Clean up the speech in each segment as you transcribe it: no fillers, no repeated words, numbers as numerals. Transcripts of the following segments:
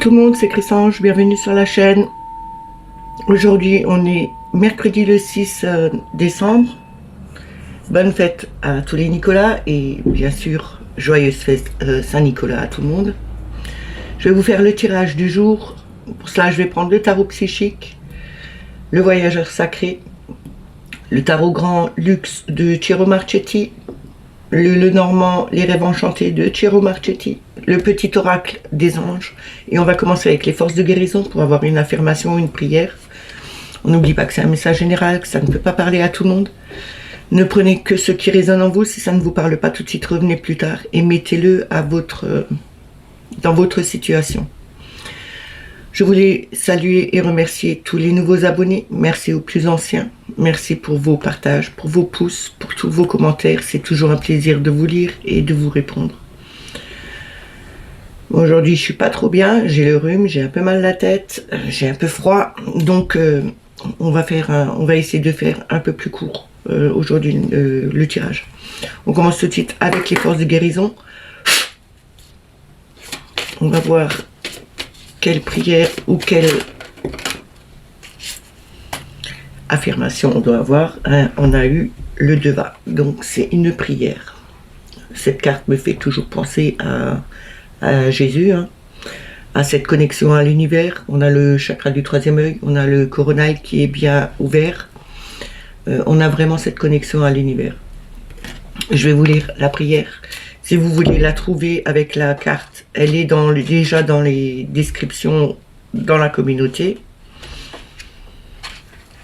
tout le monde, c'est Chris-Ange, bienvenue sur la chaîne. Aujourd'hui, on est mercredi le 6 décembre. Bonne fête à tous les Nicolas et bien sûr, joyeuse fête Saint-Nicolas à tout le monde. Je vais vous faire le tirage du jour. Pour cela, je vais prendre le tarot psychique, le voyageur sacré, le tarot grand luxe de Ciro Marchetti, le normand, les rêves enchantés de Ciro Marchetti, le petit oracle des anges. Et on va commencer avec les forces de guérison pour avoir une affirmation, une prière. On n'oublie pas que c'est un message général, que ça ne peut pas parler à tout le monde. Ne prenez que ce qui résonne en vous. Si ça ne vous parle pas tout de suite, revenez plus tard et mettez-le à dans votre situation. Je voulais saluer et remercier tous les nouveaux abonnés. Merci aux plus anciens. Merci pour vos partages, pour vos pouces, pour tous vos commentaires. C'est toujours un plaisir de vous lire et de vous répondre. Aujourd'hui, je suis pas trop bien. J'ai le rhume, j'ai un peu mal à la tête, j'ai un peu froid. Donc, on va essayer de faire un peu plus court aujourd'hui le tirage. On commence tout de suite avec les forces de guérison. On va voir quelle prière ou quelle affirmation on doit avoir. On a eu le Deva, donc c'est une prière. Cette carte me fait toujours penser à Jésus, à cette connexion à l'univers. On a le chakra du troisième œil, on a le coronal qui est bien ouvert. On a vraiment cette connexion à l'univers. Je vais vous lire la prière. Si vous voulez la trouver avec la carte, elle est déjà dans les descriptions dans la communauté.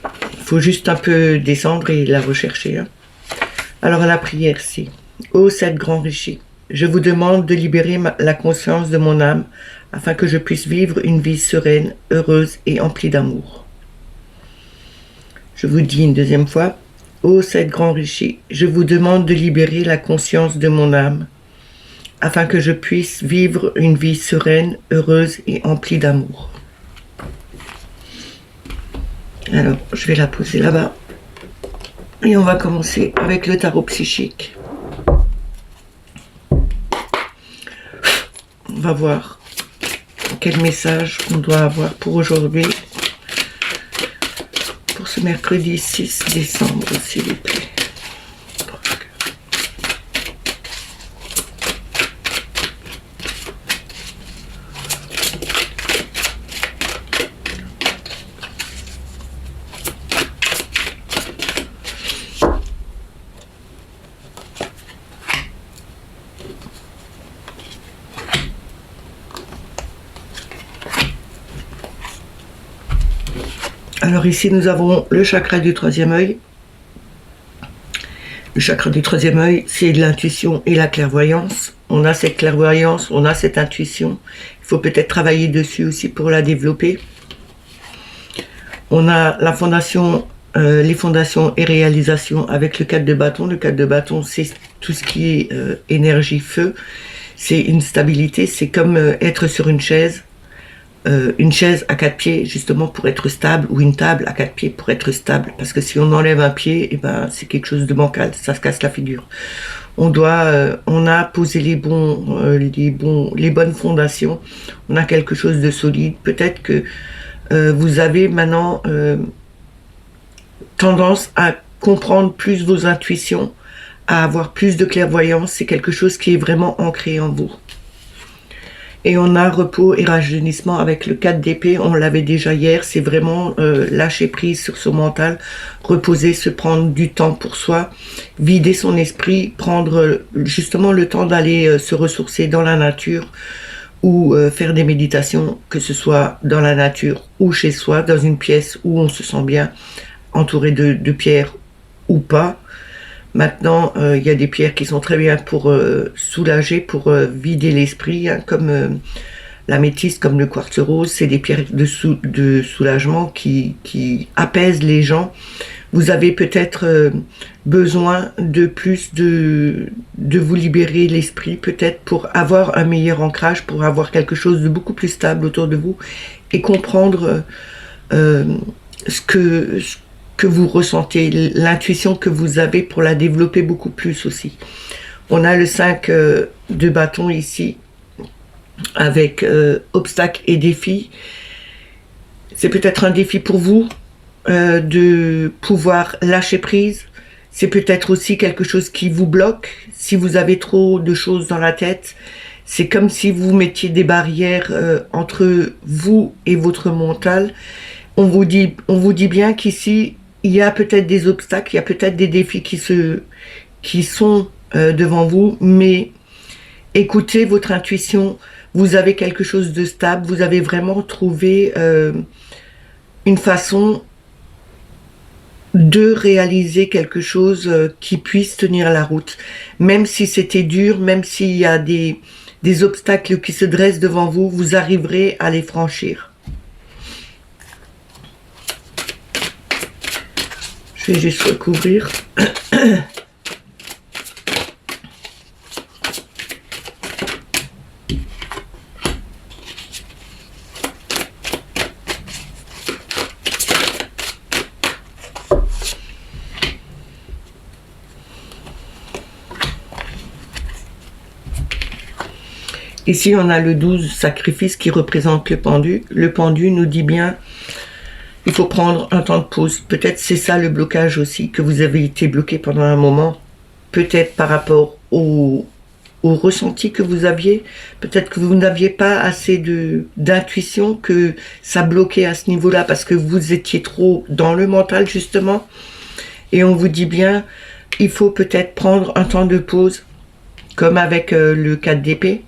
Il faut juste un peu descendre et la rechercher. Alors la prière, c'est « Ô sept grands riches, je vous demande de libérer la conscience de mon âme afin que je puisse vivre une vie sereine, heureuse et emplie d'amour. » Je vous dis une deuxième fois. Ô sept grands riches, je vous demande de libérer la conscience de mon âme, afin que je puisse vivre une vie sereine, heureuse et emplie d'amour. Alors, je vais la poser là-bas. Et on va commencer avec le tarot psychique. On va voir quel message on doit avoir pour aujourd'hui. Pour ce mercredi 6 décembre, s'il vous plaît. Alors ici, nous avons le chakra du troisième œil. Le chakra du troisième œil, c'est de l'intuition et la clairvoyance. On a cette clairvoyance, on a cette intuition. Il faut peut-être travailler dessus aussi pour la développer. On a la fondation, les fondations et réalisations avec le 4 de bâton. Le 4 de bâton, c'est tout ce qui est énergie, feu. C'est une stabilité, c'est comme être sur une chaise à 4 pieds justement pour être stable, ou une table à 4 pieds pour être stable, parce que si on enlève un pied, eh ben, c'est quelque chose de bancal, ça se casse la figure. On a posé les bonnes fondations, on a quelque chose de solide. Peut-être que vous avez maintenant tendance à comprendre plus vos intuitions, à avoir plus de clairvoyance. C'est quelque chose qui est vraiment ancré en vous. Et on a repos et rajeunissement avec le 4 d'épée. On l'avait déjà hier. C'est vraiment lâcher prise sur son mental, reposer, se prendre du temps pour soi, vider son esprit, prendre justement le temps d'aller se ressourcer dans la nature ou faire des méditations, que ce soit dans la nature ou chez soi, dans une pièce où on se sent bien, entouré de pierres ou pas. Maintenant, il y a des pierres qui sont très bien pour soulager, pour vider l'esprit, comme l'améthyste, comme le quartz rose. C'est des pierres de soulagement qui apaisent les gens. Vous avez peut-être besoin de plus de vous libérer l'esprit, peut-être pour avoir un meilleur ancrage, pour avoir quelque chose de beaucoup plus stable autour de vous et comprendre ce que vous ressentez, l'intuition que vous avez pour la développer beaucoup plus aussi. On a le 5 de bâton ici. avec obstacles et défis. C'est peut-être un défi pour vous de pouvoir lâcher prise. C'est peut-être aussi quelque chose qui vous bloque. Si vous avez trop de choses dans la tête, c'est comme si vous mettiez des barrières entre vous et votre mental. On vous dit bien qu'ici, il y a peut-être des obstacles, il y a peut-être des défis qui sont devant vous, mais écoutez votre intuition. Vous avez quelque chose de stable, vous avez vraiment trouvé une façon de réaliser quelque chose qui puisse tenir la route. Même si c'était dur, même s'il y a des obstacles qui se dressent devant vous, vous arriverez à les franchir. Je vais juste recouvrir. Ici, on a le 12 sacrifice qui représente le pendu. Le pendu nous dit bien, il faut prendre un temps de pause. Peut-être c'est ça le blocage aussi, que vous avez été bloqué pendant un moment. Peut-être par rapport au ressenti que vous aviez. Peut-être que vous n'aviez pas assez d'intuition, que ça bloquait à ce niveau-là parce que vous étiez trop dans le mental justement. Et on vous dit bien, il faut peut-être prendre un temps de pause, comme avec le 4 d'épée.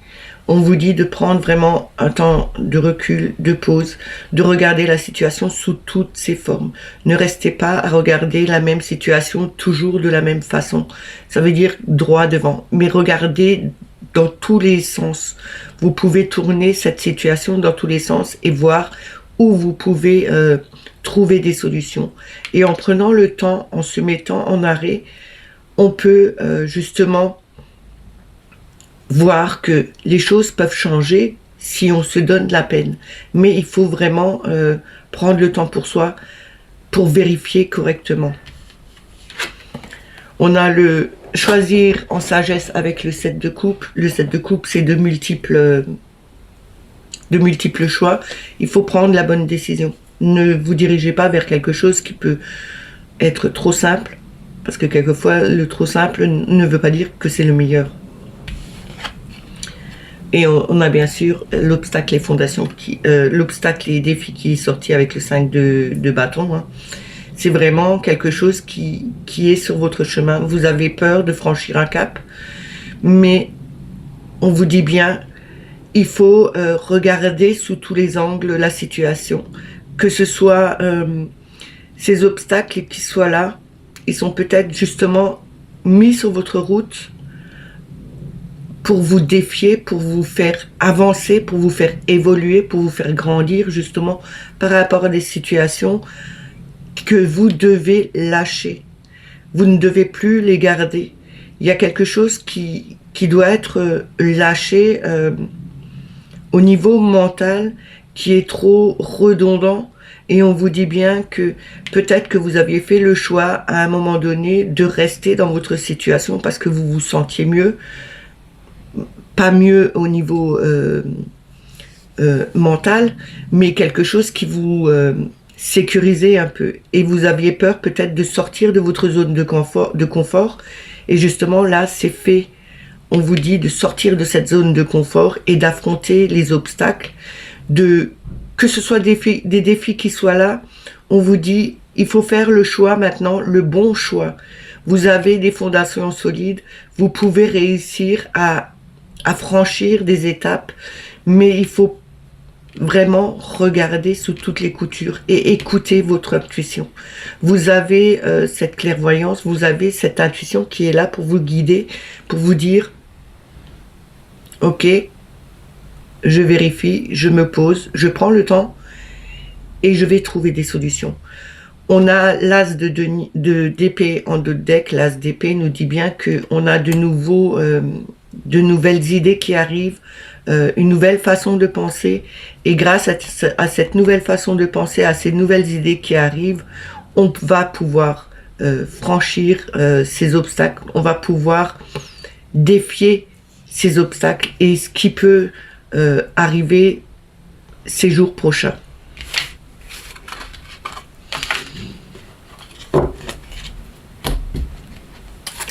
On vous dit de prendre vraiment un temps de recul, de pause, de regarder la situation sous toutes ses formes. Ne restez pas à regarder la même situation toujours de la même façon. Ça veut dire droit devant, mais regardez dans tous les sens. Vous pouvez tourner cette situation dans tous les sens et voir où vous pouvez trouver des solutions. Et en prenant le temps, en se mettant en arrêt, on peut justement voir que les choses peuvent changer si on se donne de la peine. Mais il faut vraiment prendre le temps pour soi pour vérifier correctement. On a le choisir en sagesse avec le 7 de coupe. Le 7 de coupe, c'est de multiples choix. Il faut prendre la bonne décision. Ne vous dirigez pas vers quelque chose qui peut être trop simple, parce que quelquefois, le trop simple ne veut pas dire que c'est le meilleur. Et on a bien sûr l'obstacle et fondations, l'obstacle et défis qui est sorti avec le 5 de bâton. Hein. C'est vraiment quelque chose qui est sur votre chemin. Vous avez peur de franchir un cap, mais on vous dit bien, il faut regarder sous tous les angles la situation. Que ce soit ces obstacles qui soient là, ils sont peut-être justement mis sur votre route pour vous défier, pour vous faire avancer, pour vous faire évoluer, pour vous faire grandir justement par rapport à des situations que vous devez lâcher. Vous ne devez plus les garder. Il y a quelque chose qui doit être lâché au niveau mental, qui est trop redondant. Et on vous dit bien que peut-être que vous aviez fait le choix à un moment donné de rester dans votre situation parce que vous vous sentiez mieux. Pas mieux au niveau mental, mais quelque chose qui vous sécurisait un peu. Et vous aviez peur peut-être de sortir de votre zone de confort. Et justement, là, c'est fait. On vous dit de sortir de cette zone de confort et d'affronter les obstacles. Que ce soit des défis qui soient là, on vous dit, il faut faire le choix maintenant, le bon choix. Vous avez des fondations solides, vous pouvez réussir à franchir des étapes, mais il faut vraiment regarder sous toutes les coutures et écouter votre intuition. Vous avez cette clairvoyance, vous avez cette intuition qui est là pour vous guider, pour vous dire « Ok, je vérifie, je me pose, je prends le temps et je vais trouver des solutions. » On a l'as d'épée en dos de deck. L'as d'épée nous dit bien qu'on a de nouvelles idées qui arrivent, une nouvelle façon de penser. Et grâce à cette nouvelle façon de penser, à ces nouvelles idées qui arrivent, on va pouvoir franchir ces obstacles. On va pouvoir défier ces obstacles. Et ce qui peut arriver ces jours prochains.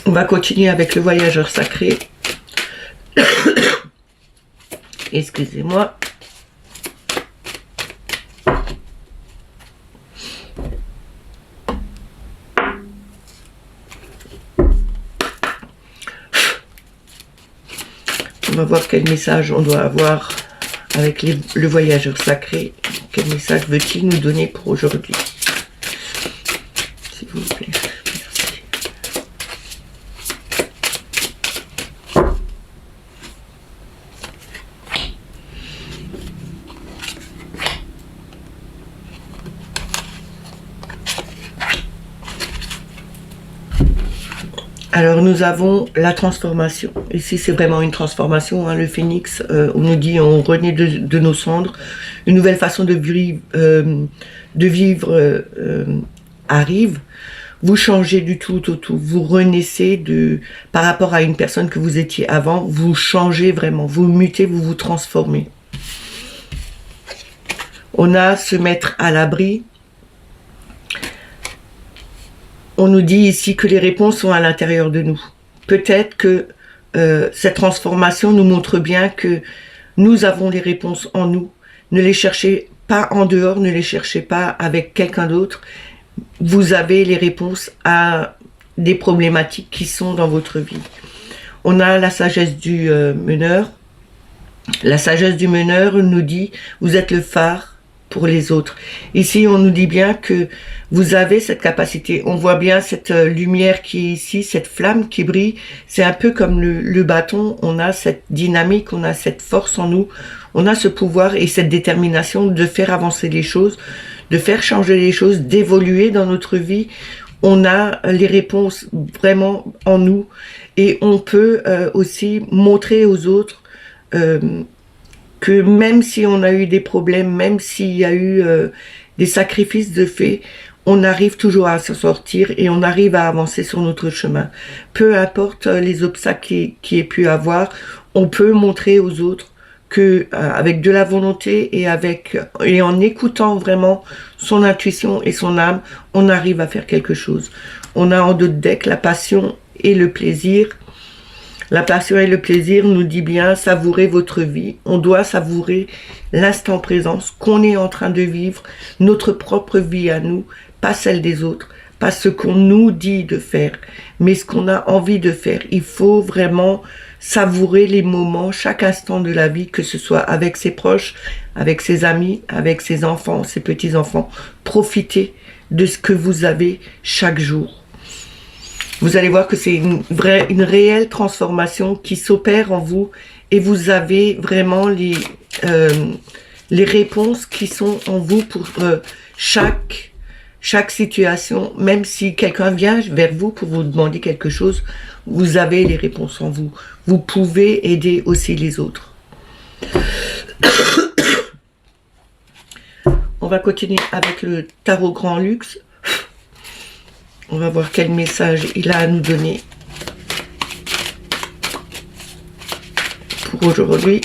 On va continuer avec le voyageur sacré. Excusez-moi. On va voir quel message on doit avoir avec le voyageur sacré. Quel message veut-il nous donner pour aujourd'hui? S'il vous plaît. Merci. Alors nous avons la transformation. Ici c'est vraiment une transformation. Hein. Le phénix, on nous dit on renaît de nos cendres. Une nouvelle façon de vivre arrive. Vous changez du tout au tout. Vous renaissez par rapport à une personne que vous étiez avant. Vous changez vraiment. Vous mutez, vous vous transformez. On a se mettre à l'abri. On nous dit ici que les réponses sont à l'intérieur de nous. Peut-être que cette transformation nous montre bien que nous avons les réponses en nous. Ne les cherchez pas en dehors, ne les cherchez pas avec quelqu'un d'autre. Vous avez les réponses à des problématiques qui sont dans votre vie. On a la sagesse du meneur. La sagesse du meneur nous dit, vous êtes le phare pour les autres. Ici, on nous dit bien que vous avez cette capacité. On voit bien cette lumière qui est ici, cette flamme qui brille. C'est un peu comme le bâton. On a cette dynamique, on a cette force en nous. On a ce pouvoir et cette détermination de faire avancer les choses, de faire changer les choses, d'évoluer dans notre vie. On a les réponses vraiment en nous et on peut aussi montrer aux autres que même si on a eu des problèmes, même s'il y a eu des sacrifices de fait, on arrive toujours à s'en sortir et on arrive à avancer sur notre chemin. Peu importe les obstacles qu'il y ait pu avoir, on peut montrer aux autres que avec de la volonté et en écoutant vraiment son intuition et son âme, on arrive à faire quelque chose. On a en deux decks la passion et le plaisir. La passion et le plaisir nous dit bien savourer votre vie. On doit savourer l'instant présent, ce qu'on est en train de vivre, notre propre vie à nous, pas celle des autres, pas ce qu'on nous dit de faire, mais ce qu'on a envie de faire. Il faut vraiment savourer les moments, chaque instant de la vie, que ce soit avec ses proches, avec ses amis, avec ses enfants, ses petits-enfants. Profitez de ce que vous avez chaque jour. Vous allez voir que c'est une réelle transformation qui s'opère en vous et vous avez vraiment les réponses qui sont en vous pour chaque situation. Même si quelqu'un vient vers vous pour vous demander quelque chose, vous avez les réponses en vous. Vous pouvez aider aussi les autres. On va continuer avec le tarot Grand Luxe. On va voir quel message il a à nous donner pour aujourd'hui.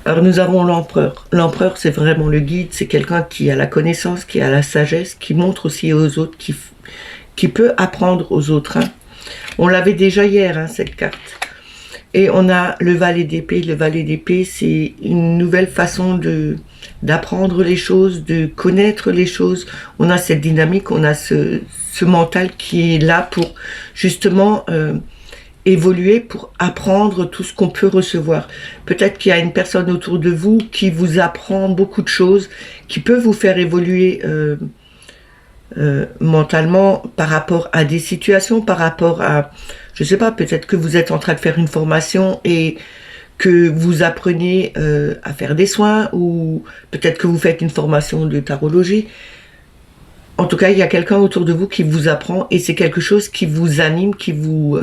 Alors nous avons l'empereur. L'empereur, c'est vraiment le guide, c'est quelqu'un qui a la connaissance, qui a la sagesse, qui montre aussi aux autres, qui peut apprendre aux autres. Hein. On l'avait déjà hier, hein, cette carte. Et on a le valet d'épée. Le valet d'épée, c'est une nouvelle façon d'apprendre les choses, de connaître les choses. On a cette dynamique, on a ce mental qui est là pour justement évoluer, pour apprendre tout ce qu'on peut recevoir. Peut-être qu'il y a une personne autour de vous qui vous apprend beaucoup de choses, qui peut vous faire évoluer mentalement par rapport à des situations, par rapport à, je sais pas, peut-être que vous êtes en train de faire une formation et que vous apprenez à faire des soins, ou peut-être que vous faites une formation de tarologie. En tout cas, il y a quelqu'un autour de vous qui vous apprend et c'est quelque chose qui vous anime, qui vous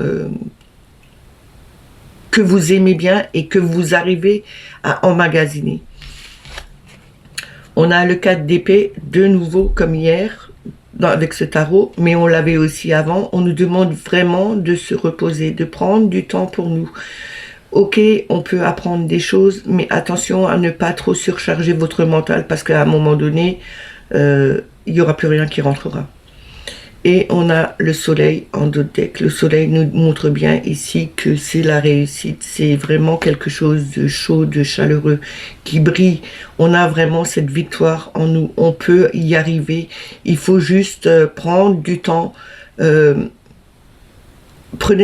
que vous aimez bien et que vous arrivez à emmagasiner. On a le 4 d'épée, de nouveau comme hier, avec ce tarot, mais on l'avait aussi avant. On nous demande vraiment de se reposer, de prendre du temps pour nous. Ok, on peut apprendre des choses, mais attention à ne pas trop surcharger votre mental, parce qu'à un moment donné, il n'y aura plus rien qui rentrera. Et on a le soleil en dos de deck. Le soleil nous montre bien ici que c'est la réussite. C'est vraiment quelque chose de chaud, de chaleureux, qui brille. On a vraiment cette victoire en nous. On peut y arriver. Il faut juste prendre du temps. Prenez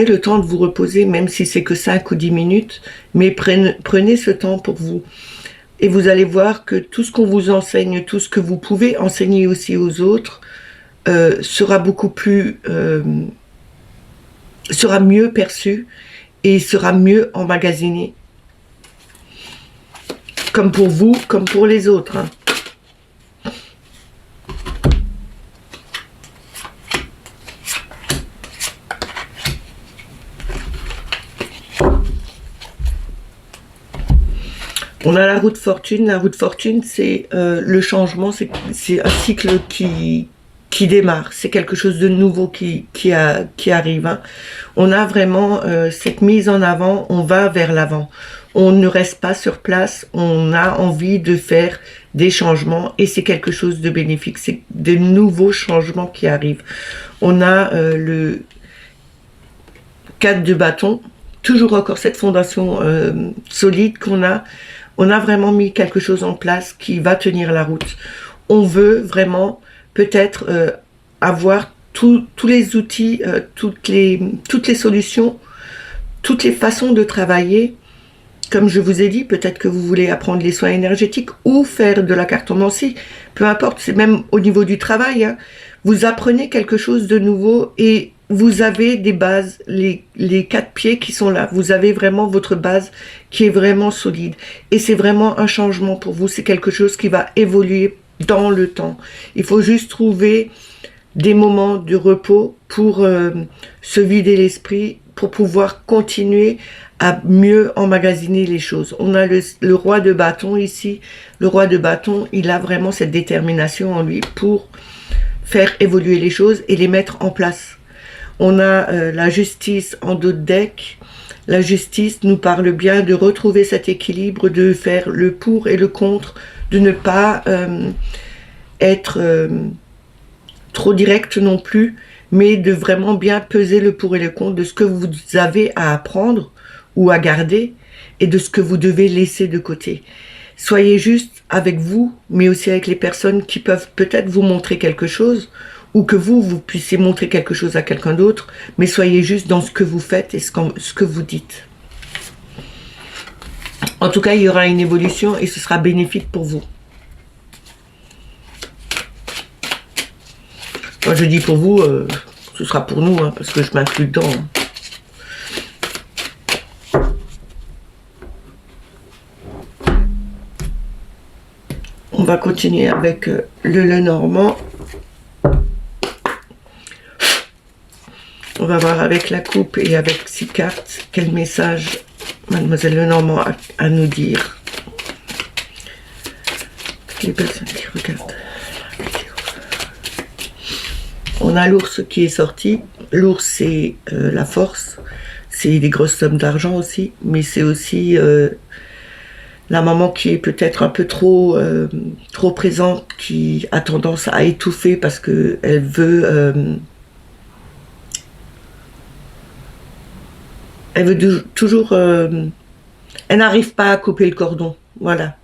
le temps de vous reposer, même si c'est que 5 ou 10 minutes. Mais prenez ce temps pour vous. Et vous allez voir que tout ce qu'on vous enseigne, tout ce que vous pouvez enseigner aussi aux autres, sera beaucoup plus, sera mieux perçu et sera mieux emmagasiné. Comme pour vous, comme pour les autres. Hein. On a la roue de fortune. La roue de fortune, c'est le changement, c'est un cycle qui démarre, c'est quelque chose de nouveau qui arrive. Hein. On a vraiment cette mise en avant, on va vers l'avant. On ne reste pas sur place, on a envie de faire des changements et c'est quelque chose de bénéfique. C'est de nouveaux changements qui arrivent. On a le 4 de bâton, toujours encore cette fondation solide qu'on a. On a vraiment mis quelque chose en place qui va tenir la route. On veut vraiment peut-être avoir tous les outils, toutes les solutions, toutes les façons de travailler. Comme je vous ai dit, peut-être que vous voulez apprendre les soins énergétiques ou faire de la cartomancie. Peu importe, c'est même au niveau du travail. Hein. Vous apprenez quelque chose de nouveau et vous avez des bases, les 4 pieds qui sont là. Vous avez vraiment votre base qui est vraiment solide. Et c'est vraiment un changement pour vous. C'est quelque chose qui va évoluer dans le temps. Il faut juste trouver des moments de repos pour se vider l'esprit, pour pouvoir continuer à mieux emmagasiner les choses. On a le roi de bâton ici. Le roi de bâton, il a vraiment cette détermination en lui pour faire évoluer les choses et les mettre en place. On a la justice en dos de deck. La justice nous parle bien de retrouver cet équilibre, de faire le pour et le contre, de ne pas être trop direct non plus, mais de vraiment bien peser le pour et le contre de ce que vous avez à apprendre ou à garder et de ce que vous devez laisser de côté. Soyez juste avec vous, mais aussi avec les personnes qui peuvent peut-être vous montrer quelque chose ou que vous puissiez montrer quelque chose à quelqu'un d'autre, mais soyez juste dans ce que vous faites et ce que vous dites. En tout cas, il y aura une évolution et ce sera bénéfique pour vous. Quand je dis pour vous, ce sera pour nous, hein, parce que je m'inclus dedans. Hein. On va continuer avec le Lenormand. On va voir avec la coupe et avec 6 cartes quel message Mademoiselle Lenormand a à nous dire. Les personnes qui regardent la vidéo. On a l'ours qui est sorti. L'ours, c'est la force. C'est des grosses sommes d'argent aussi. Mais c'est aussi la maman qui est peut-être un peu trop présente, qui a tendance à étouffer parce qu'elle veut... elle veut toujours... elle n'arrive pas à couper le cordon. Voilà.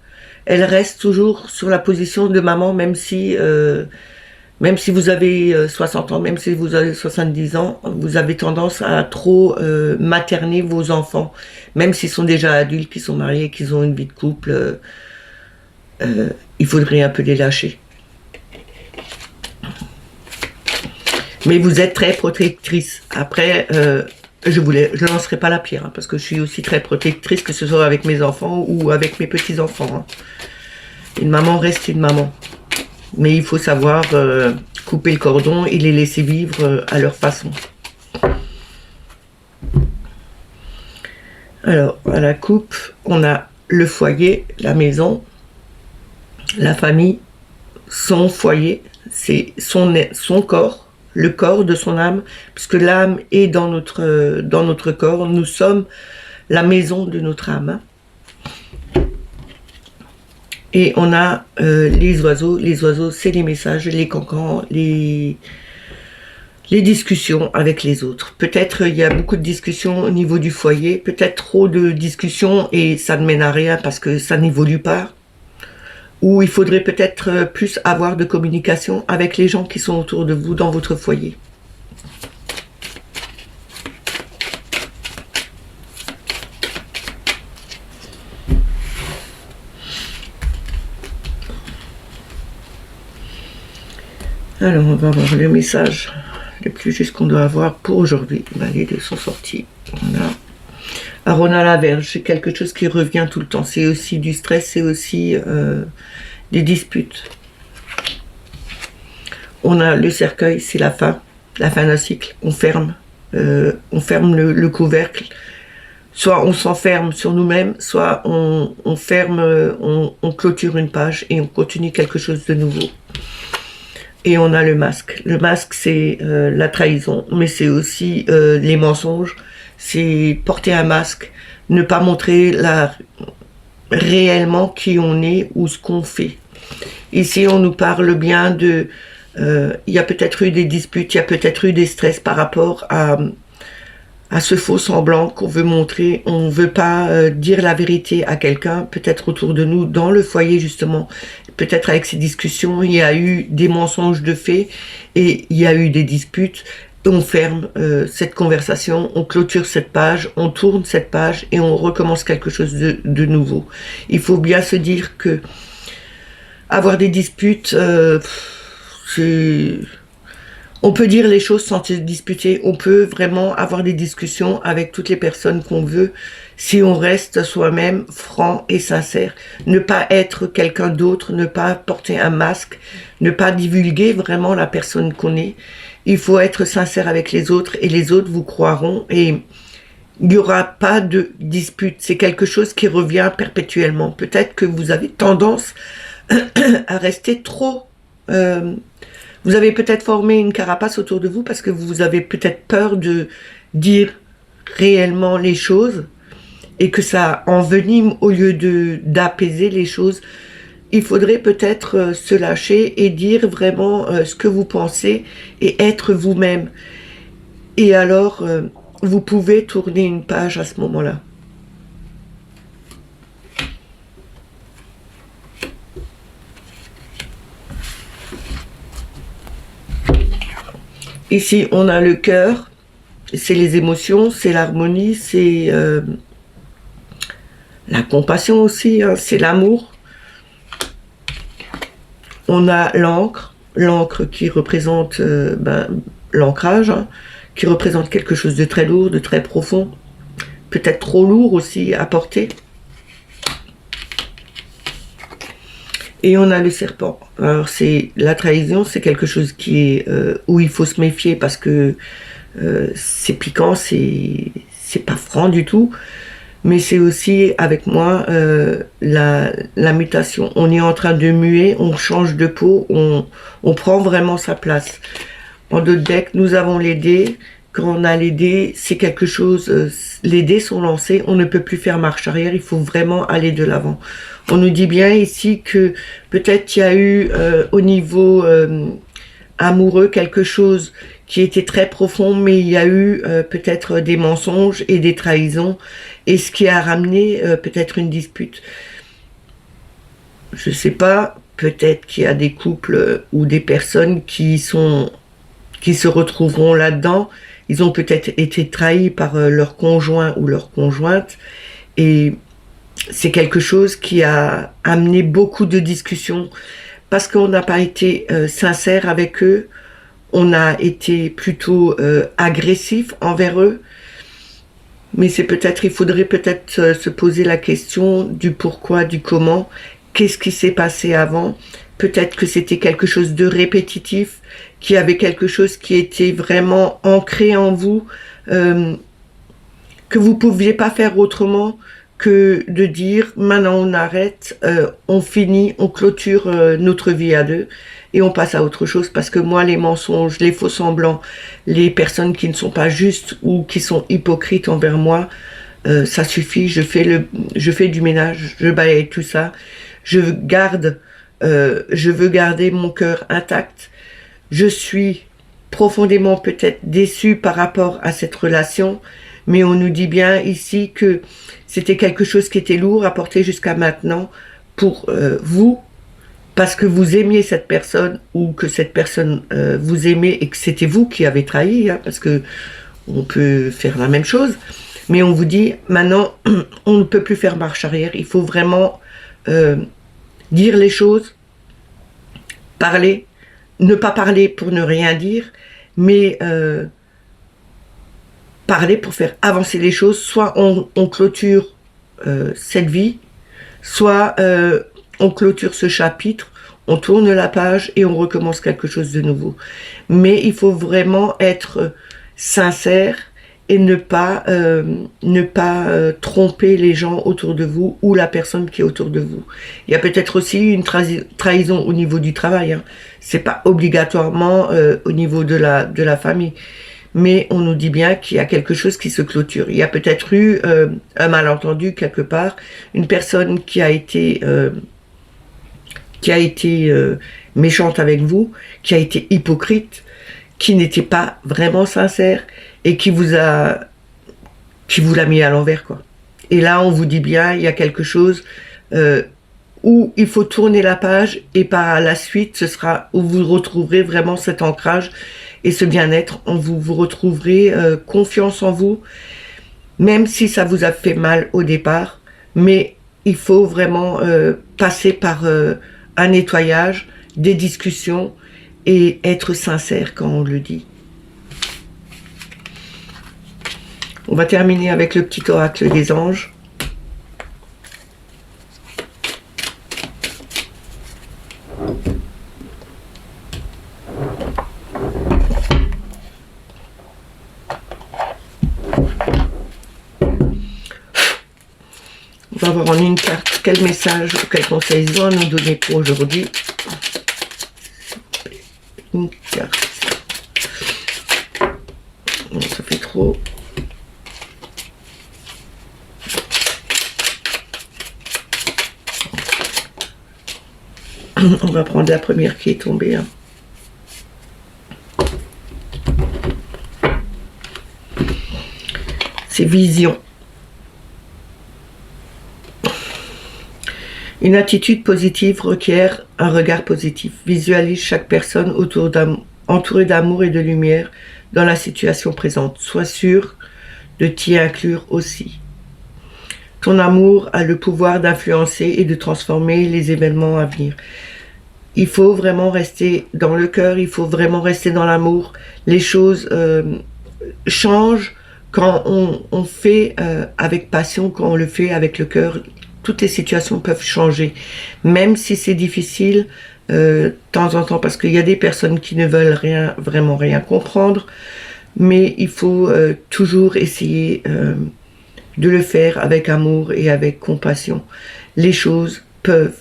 Elle reste toujours sur la position de maman, même si vous avez 60 ans, même si vous avez 70 ans, vous avez tendance à trop materner vos enfants. Même s'ils sont déjà adultes, qu'ils sont mariés, qu'ils ont une vie de couple, il faudrait un peu les lâcher. Mais vous êtes très protectrice. Après... je ne lancerai pas la pierre, hein, parce que je suis aussi très protectrice, que ce soit avec mes enfants ou avec mes petits-enfants. Hein. Une maman reste une maman. Mais il faut savoir couper le cordon et les laisser vivre à leur façon. Alors, à la coupe, on a le foyer, la maison, la famille, son foyer, c'est son corps, le corps de son âme, puisque l'âme est dans notre corps. Nous sommes la maison de notre âme. Et on a les oiseaux. Les oiseaux, c'est les messages, les cancans, les discussions avec les autres. Peut-être il y a beaucoup de discussions au niveau du foyer, peut-être trop de discussions et ça ne mène à rien parce que ça n'évolue pas. Ou il faudrait peut-être plus avoir de communication avec les gens qui sont autour de vous dans votre foyer. Alors on va voir le message le plus juste qu'on doit avoir pour aujourd'hui. Les deux sont sortis. Alors on a la Vierge, c'est quelque chose qui revient tout le temps. C'est aussi du stress, c'est aussi des disputes. On a le cercueil, c'est la fin d'un cycle. On ferme le couvercle. Soit on s'enferme sur nous-mêmes, soit on ferme, on clôture une page et on continue quelque chose de nouveau. Et on a le masque. Le masque, c'est la trahison, mais c'est aussi les mensonges. C'est porter un masque, ne pas montrer réellement qui on est ou ce qu'on fait. Ici, on nous parle bien de... il y a peut-être eu des disputes, il y a peut-être eu des stress par rapport à ce faux semblant qu'on veut montrer. On ne veut pas dire la vérité à quelqu'un, peut-être autour de nous, dans le foyer justement. Peut-être avec ces discussions, il y a eu des mensonges de fait et il y a eu des disputes. On ferme cette conversation, on clôture cette page, on tourne cette page et on recommence quelque chose de nouveau. Il faut bien se dire que avoir des disputes, on peut dire les choses sans se disputer, on peut vraiment avoir des discussions avec toutes les personnes qu'on veut si on reste soi-même franc et sincère. Ne pas être quelqu'un d'autre, ne pas porter un masque, ne pas divulguer vraiment la personne qu'on est. Il faut être sincère avec les autres et les autres vous croiront et il n'y aura pas de dispute. C'est quelque chose qui revient perpétuellement. Peut-être que vous avez tendance à rester trop... vous avez peut-être formé une carapace autour de vous parce que vous avez peut-être peur de dire réellement les choses et que ça envenime au lieu d'apaiser les choses. Il faudrait peut-être se lâcher et dire vraiment ce que vous pensez et être vous-même. Et alors, vous pouvez tourner une page à ce moment-là. Ici, on a le cœur, c'est les émotions, c'est l'harmonie, c'est la compassion aussi, hein, c'est l'amour. On a l'encre qui représente l'ancrage, hein, qui représente quelque chose de très lourd, de très profond, peut-être trop lourd aussi à porter. Et on a le serpent. Alors c'est la trahison, c'est quelque chose qui est où il faut se méfier parce que c'est piquant, c'est pas franc du tout. Mais c'est aussi avec moi la mutation. On est en train de muer, on change de peau, on prend vraiment sa place. En d'autres decks, nous avons les dés. Quand on a les dés, c'est quelque chose, les dés sont lancés, on ne peut plus faire marche arrière, il faut vraiment aller de l'avant. On nous dit bien ici que peut-être il y a eu au niveau amoureux quelque chose qui était très profond, mais il y a eu peut-être des mensonges et des trahisons, et ce qui a ramené peut-être une dispute. Je ne sais pas, peut-être qu'il y a des couples ou des personnes qui se retrouveront là-dedans. Ils ont peut-être été trahis par leur conjoint ou leur conjointe, et c'est quelque chose qui a amené beaucoup de discussions, parce qu'on n'a pas été sincère avec eux, on a été plutôt agressif envers eux, mais c'est peut-être, il faudrait peut-être se poser la question du pourquoi, du comment, qu'est-ce qui s'est passé avant. Peut-être que c'était quelque chose de répétitif, qu'il y avait quelque chose qui était vraiment ancré en vous, que que vous ne pouviez pas faire autrement que de dire maintenant on arrête, on finit, on clôture notre vie à deux et on passe à autre chose, parce que moi les mensonges, les faux semblants, les personnes qui ne sont pas justes ou qui sont hypocrites envers moi, ça suffit, je fais du ménage, je balaye tout ça, je veux garder mon cœur intact. Je suis profondément peut-être déçue par rapport à cette relation, mais on nous dit bien ici que c'était quelque chose qui était lourd à porter jusqu'à maintenant pour vous, parce que vous aimiez cette personne, ou que cette personne vous aimait et que c'était vous qui avez trahi, hein, parce que on peut faire la même chose, mais on vous dit maintenant on ne peut plus faire marche arrière, il faut vraiment dire les choses, parler, ne pas parler pour ne rien dire, mais parler pour faire avancer les choses. Soit on clôture cette vie, soit on clôture ce chapitre, on tourne la page et on recommence quelque chose de nouveau. Mais il faut vraiment être sincère et ne pas tromper les gens autour de vous ou la personne qui est autour de vous. Il y a peut-être aussi une trahison au niveau du travail, hein. C'est pas obligatoirement au niveau de la famille, mais on nous dit bien qu'il y a quelque chose qui se clôture. Il y a peut-être eu un malentendu quelque part, une personne qui a été méchante avec vous, qui a été hypocrite, qui n'était pas vraiment sincère et qui vous l'a mis à l'envers, quoi. Et là, on vous dit bien, il y a quelque chose où il faut tourner la page, et par la suite, ce sera où vous retrouverez vraiment cet ancrage et ce bien-être. Vous retrouverez confiance en vous, même si ça vous a fait mal au départ, mais il faut vraiment passer par un nettoyage, des discussions, et être sincère quand on le dit. On va terminer avec le petit oracle des anges. On va voir en une carte quel message ou quel conseil ils vont nous donner pour aujourd'hui. Une carte. Non, ça fait trop. On va prendre la première qui est tombée. Hein. C'est vision. Une attitude positive requiert un regard positif. Visualise chaque personne entourée d'amour et de lumière dans la situation présente. Sois sûr de t'y inclure aussi. Ton amour a le pouvoir d'influencer et de transformer les événements à venir. Il faut vraiment rester dans le cœur, il faut vraiment rester dans l'amour. Les choses changent quand on fait avec passion, quand on le fait avec le cœur. Toutes les situations peuvent changer, même si c'est difficile de temps en temps, parce qu'il y a des personnes qui ne veulent vraiment rien comprendre, mais il faut toujours essayer de le faire avec amour et avec compassion. Les choses peuvent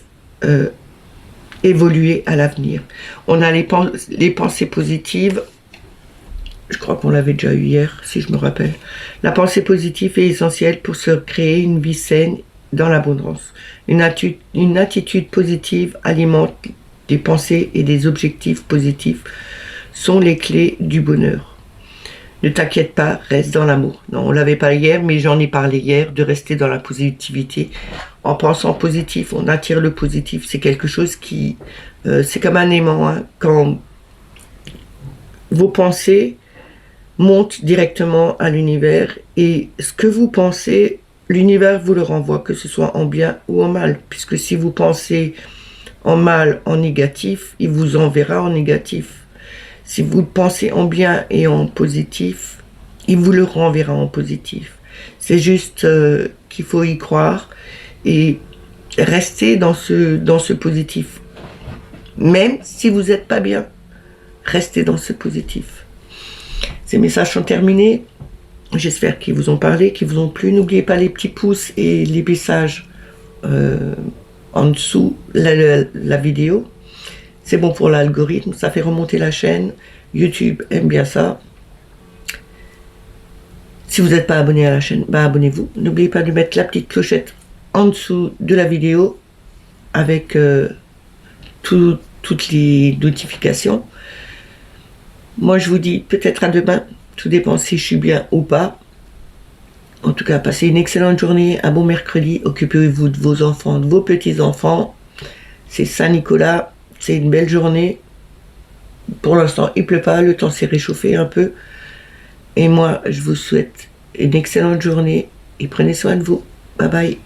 évoluer à l'avenir. On a les pensées positives. Je crois qu'on l'avait déjà eu hier, si je me rappelle. La pensée positive est essentielle pour se créer une vie saine dans l'abondance. Une attitude positive alimente des pensées et des objectifs positifs sont les clés du bonheur. Ne t'inquiète pas, reste dans l'amour. Non, on l'avait pas hier, mais j'en ai parlé hier, de rester dans la positivité. En pensant positif, on attire le positif. C'est quelque chose qui... c'est comme un aimant. Hein. Quand vos pensées montent directement à l'univers, et ce que vous pensez, l'univers vous le renvoie, que ce soit en bien ou en mal. Puisque si vous pensez en mal, en négatif, il vous enverra en négatif. Si vous pensez en bien et en positif, il vous le renverra en positif. C'est juste qu'il faut y croire et rester dans ce positif. Même si vous n'êtes pas bien, restez dans ce positif. Ces messages sont terminés. J'espère qu'ils vous ont parlé, qu'ils vous ont plu. N'oubliez pas les petits pouces et les messages en dessous la vidéo. C'est bon pour l'algorithme, ça fait remonter la chaîne. YouTube aime bien ça. Si vous n'êtes pas abonné à la chaîne, bah abonnez-vous. N'oubliez pas de mettre la petite clochette en dessous de la vidéo avec toutes les notifications. Moi, je vous dis peut-être à demain. Tout dépend si je suis bien ou pas. En tout cas, passez une excellente journée, un bon mercredi. Occupez-vous de vos enfants, de vos petits-enfants. C'est Saint-Nicolas. C'est une belle journée. Pour l'instant, il pleut pas. Le temps s'est réchauffé un peu. Et moi, je vous souhaite une excellente journée. Et prenez soin de vous. Bye bye.